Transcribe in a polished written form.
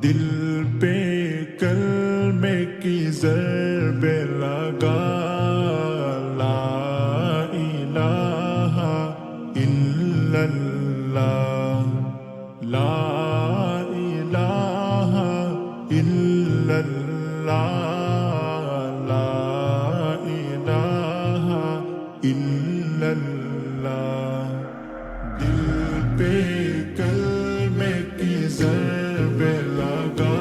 دل پہ کلمے کی ضرب لگا لا الہ الا اللہ لا الہ الا اللہ لا الہ الا اللہ دل پہ کلمے کی ضرب لگا